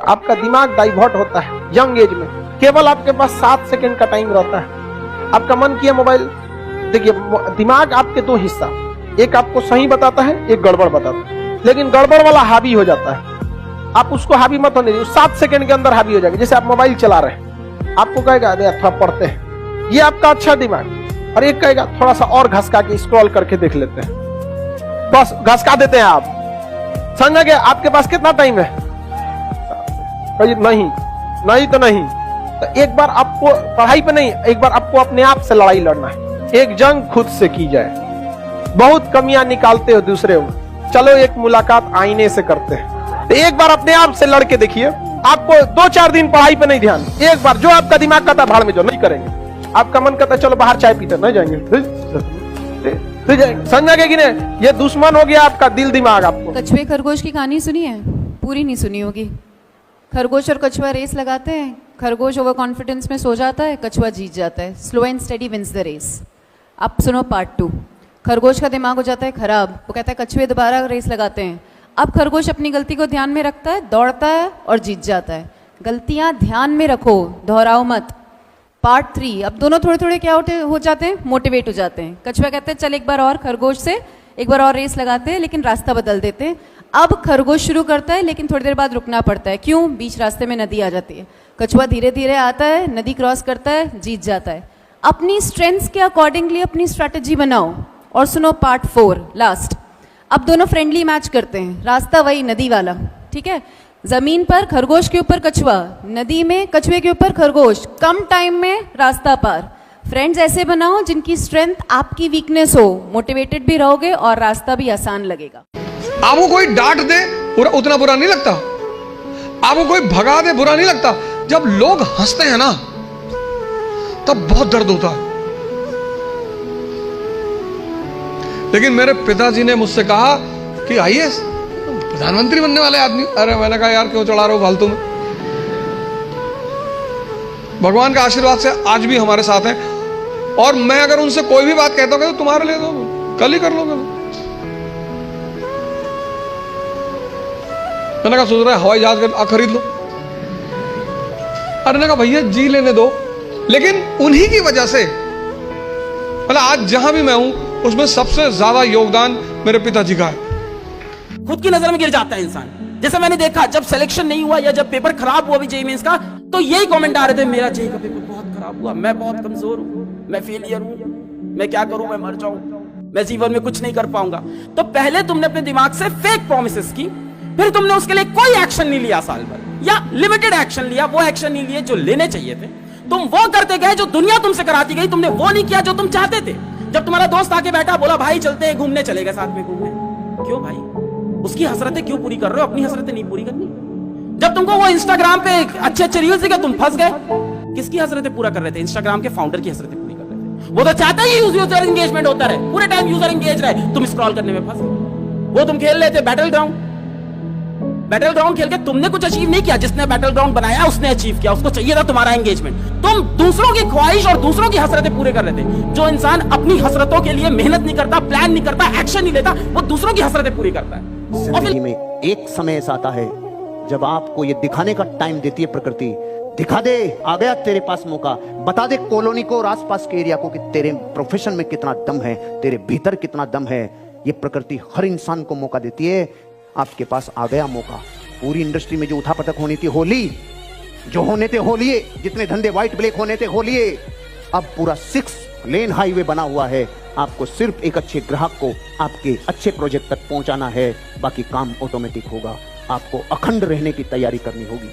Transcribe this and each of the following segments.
आपका दिमाग डाइवर्ट होता है यंग एज में। केवल आपके पास 7 सेकंड का टाइम रहता है, आपका मन किया मोबाइल। देखिए दिमाग आपके दो हिस्सा, एक आपको सही बताता है, एक गड़बड़ बताता है, लेकिन गड़बड़ वाला हावी हो जाता है। आप उसको हावी मत होने दीजिए, 7 सेकंड के अंदर हावी हो जाएगा। जैसे आप मोबाइल चला रहे हैं, आपको कहेगा अरे थोड़ा पढ़ते हैं, ये आपका अच्छा दिमाग, और एक कहेगा थोड़ा सा और घसका के स्क्रॉल करके देख लेते हैं, बस घसका देते हैं आप। समझ गए? आपके पास कितना टाइम है? नहीं तो नहीं। तो एक बार आपको पढ़ाई पे नहीं, एक बार आपको अपने आप से लड़ाई लड़ना है। एक जंग खुद से की जाए। बहुत कमियां निकालते हो दूसरे में, चलो एक मुलाकात आईने से करते हैं। तो एक बार अपने आप से लड़के देखिए, आपको 2-4 दिन पढ़ाई पे नहीं ध्यान, एक बार जो आपका दिमाग कहता भाड़ में जाओ, नहीं करेंगे। आपका मन करता चलो बाहर चाय पीते, नहीं जाएंगे, समझ गए कि नहीं? ये दुश्मन हो गया आपका दिल दिमाग। आपको कछुए खरगोश की कहानी सुनी है? पूरी नहीं सुनी होगी। खरगोश और कछुआ रेस लगाते हैं, खरगोश ओवर कॉन्फिडेंस में सो जाता है, कछुआ जीत जाता है। Slow and steady wins the race. अब सुनो पार्ट 2। खरगोश का दिमाग हो जाता है खराब, वो कहता है कछुए दोबारा रेस लगाते हैं। अब खरगोश अपनी गलती को ध्यान में रखता है, दौड़ता है और जीत जाता है। गलतियां ध्यान में रखो, दोहराओ मत। पार्ट 3। अब दोनों थोड़े थोड़े क्या हो जाते हैं, मोटिवेट हो जाते हैं। कछुआ कहते हैं चल एक बार और खरगोश से एक बार और रेस लगाते हैं, लेकिन रास्ता बदल देते हैं। अब खरगोश शुरू करता है, लेकिन थोड़ी देर बाद रुकना पड़ता है। क्यों? बीच रास्ते में नदी आ जाती है। कछुआ धीरे धीरे आता है, नदी क्रॉस करता है, जीत जाता है। अपनी स्ट्रेंथ्स के अकॉर्डिंगली अपनी स्ट्रैटेजी बनाओ। और सुनो पार्ट 4 लास्ट। अब दोनों फ्रेंडली मैच करते हैं, रास्ता वही नदी वाला, ठीक है। जमीन पर खरगोश के ऊपर कछुआ, नदी में कछुए के ऊपर खरगोश, कम टाइम में रास्ता पार। फ्रेंड्स ऐसे बनाओ जिनकी स्ट्रेंथ आपकी वीकनेस हो, मोटिवेटेड भी रहोगे और रास्ता भी आसान लगेगा। आपको कोई डांट दे उतना बुरा नहीं लगता, आपको कोई भगा दे बुरा नहीं लगता। जब लोग हंसते हैं ना तब बहुत दर्द होता है। लेकिन मेरे पिताजी ने मुझसे कहा कि आईएएस प्रधानमंत्री बनने वाले आदमी। अरे मैंने कहा यार क्यों चढ़ा रहे हो फालतू में। भगवान का आशीर्वाद से आज भी हमारे साथ हैं, और मैं अगर उनसे कोई भी बात कहता हूं तो तुम्हारे लिए तो कल ही कर लोगे। मैंने कहा सोच रहा है हवाई जहाज खरीद लो। अरे ने कहा भैया जी लेने दो। लेकिन उन्हीं की वजह से मतलब आज जहां भी मैं हूं उसमें सबसे ज्यादा योगदान मेरे पिताजी का है। खुद की नजर में गिर जाता है इंसान। जैसे मैंने देखा जब सिलेक्शन नहीं हुआ या जब पेपर खराब हुआ भी जेईई मेंस का, तो यही कमेंट आ रहे थे मेरा जेईई का पेपर बहुत खराब हुआ, मैं बहुत कमजोर हूं, मैं फेलियर हूं, मैं क्या करूं, मैं मर जाऊं, मैं जीवन में कुछ नहीं कर पाऊंगा। तो पहले तुमने अपने दिमाग से फेक प्रॉमिसेस की, फिर तुमने उसके लिए कोई एक्शन नहीं लिया साल भर, या लिमिटेड एक्शन लिया, वो एक्शन नहीं लिए जो लेने चाहिए थे। तुम वो करते गए जो दुनिया तुमसे कराती गई, तुमने वो नहीं किया जो तुम चाहते थे। जब तुम्हारा दोस्त आके बैठा बोला भाई चलते हैं घूमने, चले गए साथ में घूमने, क्यों भाई? उसकी हसरतें क्यों पूरी कर रहे हो, अपनी हसरतें नहीं पूरी करनी? जब तुमको वो इंस्टाग्राम पे अच्छे अच्छे रील्स दिखे तुम फंस गए। किसकी हसरतें पूरा कर रहे थे? इंस्टाग्राम के फाउंडर की हसरतें पूरी कर रहे थे। वो तो चाहता ही यूजर एंगेजमेंट होता रहे, पूरे टाइम यूजर एंगेज रहे, तुम स्क्रॉल करने में फंस गए। वो तुम खेल रहे थे बैटल ग्राउंड, बैटल ग्राउंड खेल के तुमने कुछ अचीव नहीं किया। जिसने बैटल ग्राउंड बनाया उसने अचीव किया, उसको चाहिए था तुम्हारा एंगेजमेंट। तुम दूसरों की ख्वाहिश और दूसरों की हसरतें पूरे कर रहे थे। जो इंसान अपनी हसरतों के लिए मेहनत नहीं करता, प्लान नहीं करता, एक्शन नहीं लेता, वो दूसरों की हसरतें पूरी करता है। जिंदगी में एक समय ऐसा आता है जब आपको ये दिखाने का टाइम देती है प्रकृति। दिखा दे, आ गया तेरे पास मौका। बता दे कॉलोनी को और आसपास के एरिया को कि तेरे प्रोफेशन में कितना दम है, तेरे भीतर कितना दम है। ये प्रकृति हर इंसान को मौका देती है। आपके पास आ गया मौका। पूरी इंडस्ट्री में जो उठापटक होनी थी होली, जो होने थे होलिए, जितने धंधे व्हाइट ब्लैक होने थे होलिए। अब पूरा 6 लेन हाईवे बना हुआ है। आपको सिर्फ एक अच्छे ग्राहक को आपके अच्छे प्रोजेक्ट तक पहुंचाना है, बाकी काम ऑटोमेटिक होगा। आपको अखंड रहने की तैयारी करनी होगी।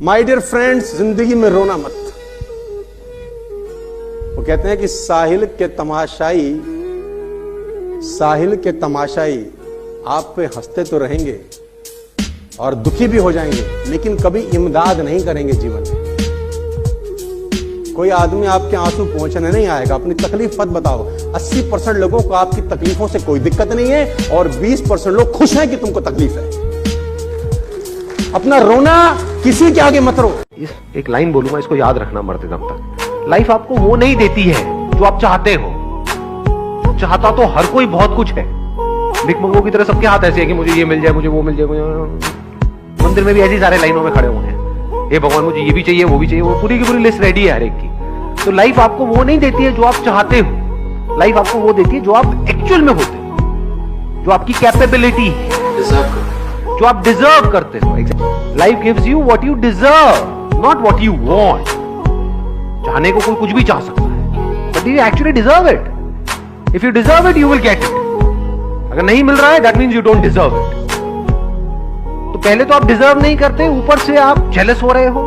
माय डियर फ्रेंड्स, जिंदगी में रोना मत। वो कहते हैं कि साहिल के तमाशाई आप पे हंसते तो रहेंगे और दुखी भी हो जाएंगे, लेकिन कभी इमदाद नहीं करेंगे जीवन में। कोई आदमी आपके आंसू पहुंचने नहीं आएगा। अपनी तकलीफ मत बताओ। 80% लोगों को आपकी तकलीफों से कोई दिक्कत नहीं है और 20% लोग खुश हैं कि तुमको तकलीफ है। अपना रोना किसी के आगे मत रो। एक लाइन बोलूंगा, इसको याद रखना मरते दम तक। लाइफ आपको वो नहीं देती है जो आप चाहते हो। चाहता तो हर कोई बहुत कुछ है। भिख मंगों की तरह सबके हाथ ऐसे है कि मुझे ये मिल जाए, मुझे वो मिल जाए, मंदिर में भी ऐसी सारे लाइनों में खड़े हुए हैं, हे भगवान मुझे ये भी चाहिए वो भी चाहिए, वो पूरी की पूरी लिस्ट रेडी है हर एक की। तो लाइफ आपको वो नहीं देती है जो आप चाहते हो, लाइफ आपको वो देती है जो आप एक्चुअल में होते हो, जो आपकी कैपेबिलिटी है, जो आप डिजर्व करते हो। Life gives you what you deserve, not what you want. चाहने को कोई कुछ भी चाह सकता है, but you actually deserve it. If you deserve it you will get it. अगर नहीं मिल रहा है that means you don't deserve it. तो पहले तो आप डिजर्व नहीं करते, ऊपर से आप जेलस हो रहे हो,